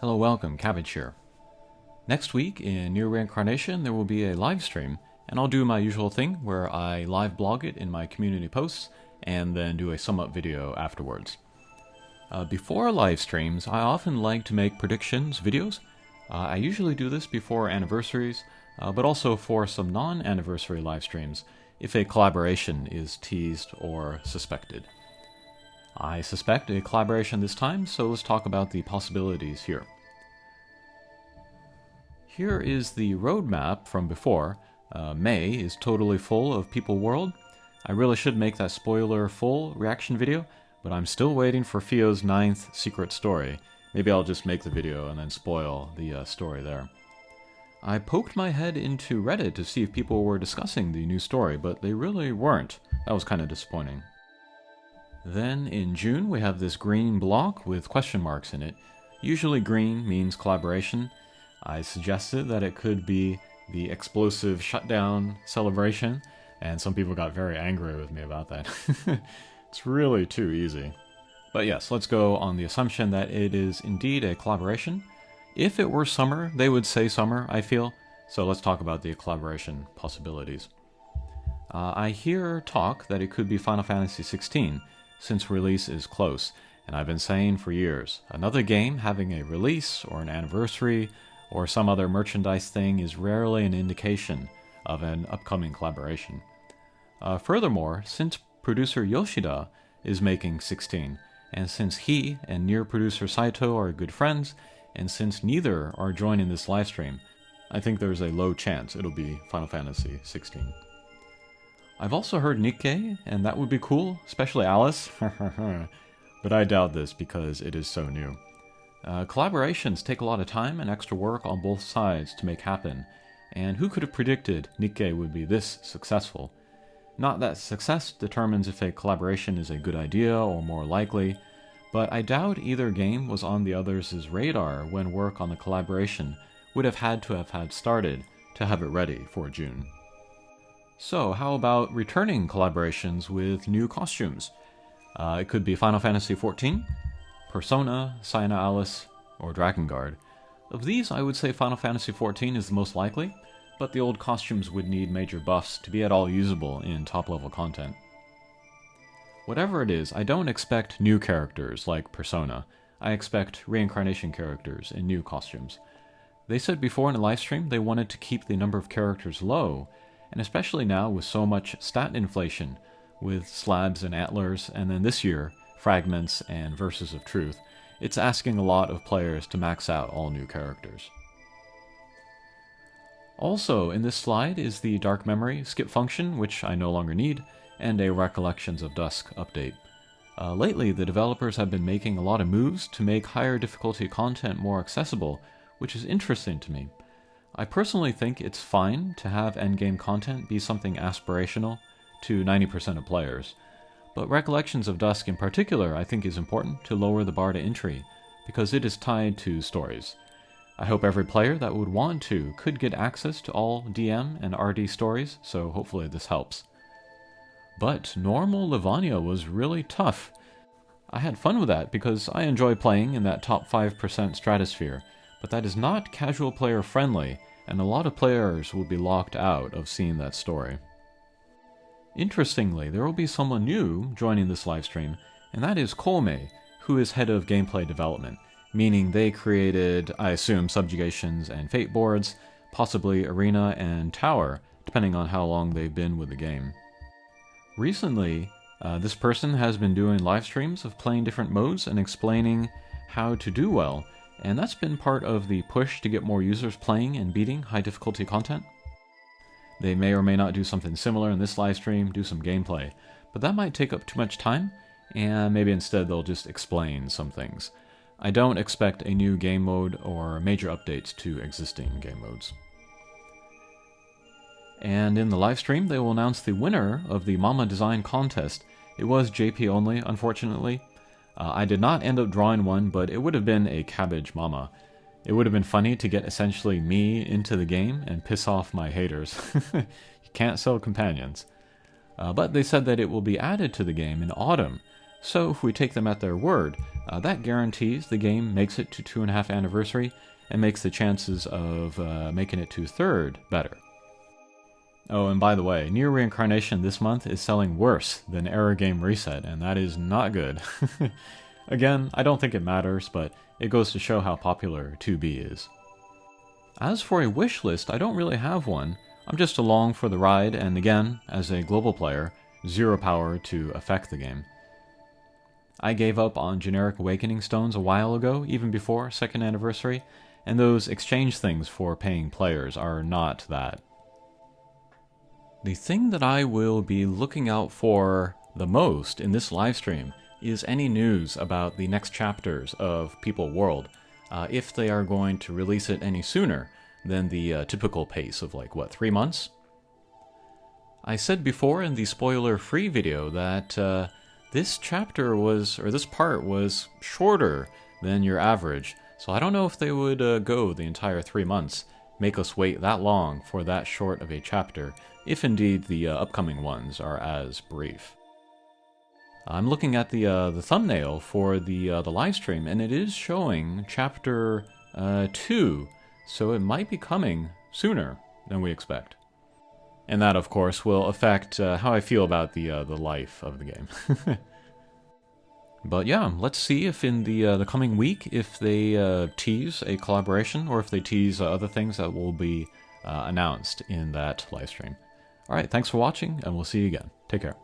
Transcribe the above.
Hello, welcome, Cabbage here. Next week in Nier Reincarnation there will be a live stream, and I'll do my usual thing where I live blog it in my community posts and then do a sum up video afterwards. Before live streams, I often like to make predictions videos. I usually do this before anniversaries, but also for some non-anniversary live streams if a collaboration is teased or suspected. I suspect a collaboration this time, so let's talk about the possibilities here. Here is the roadmap from before. May is totally full of People World. I really should make that spoiler full reaction video, but I'm still waiting for Fio's 9th secret story. Maybe I'll just make the video and then spoil the story there. I poked my head into Reddit to see if people were discussing the new story, but they really weren't. That was kind of disappointing. Then in June we have this green block with question marks in it. Usually green means collaboration. I suggested that it could be the explosive shutdown celebration, and some people got very angry with me about that. It's really too easy. But yes, let's go on the assumption that it is indeed a collaboration. If it were summer, they would say summer, I feel. So let's talk about the collaboration possibilities. I hear talk that it could be Final Fantasy XVI, since release is close, and I've been saying for years, another game having a release or an anniversary or some other merchandise thing is rarely an indication of an upcoming collaboration. Furthermore, since producer Yoshida is making 16, and since he and Nier producer Saito are good friends, and since neither are joining this livestream, I think there's a low chance it'll be Final Fantasy 16. I've also heard Nikkei, and that would be cool, especially Alice, but I doubt this because it is so new. Collaborations take a lot of time and extra work on both sides to make happen, and who could have predicted Nikkei would be this successful? Not that success determines if a collaboration is a good idea or more likely, but I doubt either game was on the other's radar when work on the collaboration would have had to have had started to have it ready for June. So how about returning collaborations with new costumes? It could be Final Fantasy XIV, Persona, Sienna Alice, or Drakengard. Of these, I would say Final Fantasy XIV is the most likely, but the old costumes would need major buffs to be at all usable in top-level content. Whatever it is, I don't expect new characters like Persona. I expect Reincarnation characters in new costumes. They said before in a livestream they wanted to keep the number of characters low, and especially now with so much stat inflation, with slabs and antlers, and then this year, fragments and verses of truth, it's asking a lot of players to max out all new characters. Also, in this slide is the Dark Memory skip function, which I no longer need, and a Recollections of Dusk update. Lately, the developers have been making a lot of moves to make higher difficulty content more accessible, which is interesting to me. I personally think it's fine to have endgame content be something aspirational to 90% of players, but Recollections of Dusk in particular I think is important to lower the bar to entry, because it is tied to stories. I hope every player that would want to could get access to all DM and RD stories, so hopefully this helps. But normal Livonia was really tough. I had fun with that because I enjoy playing in that top 5% stratosphere, but that is not casual player friendly, and a lot of players will be locked out of seeing that story. Interestingly, there will be someone new joining this livestream, and that is Koumei, who is head of gameplay development, meaning they created, I assume, Subjugations and Fate boards, possibly Arena and Tower, depending on how long they've been with the game. Recently, this person has been doing live streams of playing different modes and explaining how to do well, and that's been part of the push to get more users playing and beating high difficulty content. They may or may not do something similar in this live stream, do some gameplay, but that might take up too much time, and maybe instead they'll just explain some things. I don't expect a new game mode or major updates to existing game modes. And in the live stream, they will announce the winner of the Mama Design Contest. It was JP only, unfortunately. I did not end up drawing one, but it would have been a cabbage mama. It would have been funny to get essentially me into the game and piss off my haters. You can't sell companions. But they said that it will be added to the game in autumn, So if we take them at their word, that guarantees the game makes it to 2.5 anniversary and makes the chances of making it to 3rd better. Oh, and by the way, Nier Reincarnation this month is selling worse than Error Game Reset, and that is not good. Again, I don't think it matters, but it goes to show how popular 2B is. As for a wish list, I don't really have one. I'm just along for the ride, and again, as a global player, zero power to affect the game. I gave up on generic awakening stones a while ago, even before 2nd anniversary, and those exchange things for paying players are not that. The thing that I will be looking out for the most in this livestream is any news about the next chapters of People World, if they are going to release it any sooner than the typical pace of 3 months. I said before in the spoiler-free video that this chapter was, or this part was, shorter than your average, so I don't know if they would go the entire 3 months, make us wait that long for that short of a chapter, if indeed the upcoming ones are as brief. I'm looking at the thumbnail for the live stream, and it is showing chapter 2, so it might be coming sooner than we expect. And that, of course, will affect how I feel about the life of the game. But yeah, let's see if in the coming week, if they tease a collaboration, or if they tease other things that will be announced in that live stream. Alright, thanks for watching, and we'll see you again. Take care.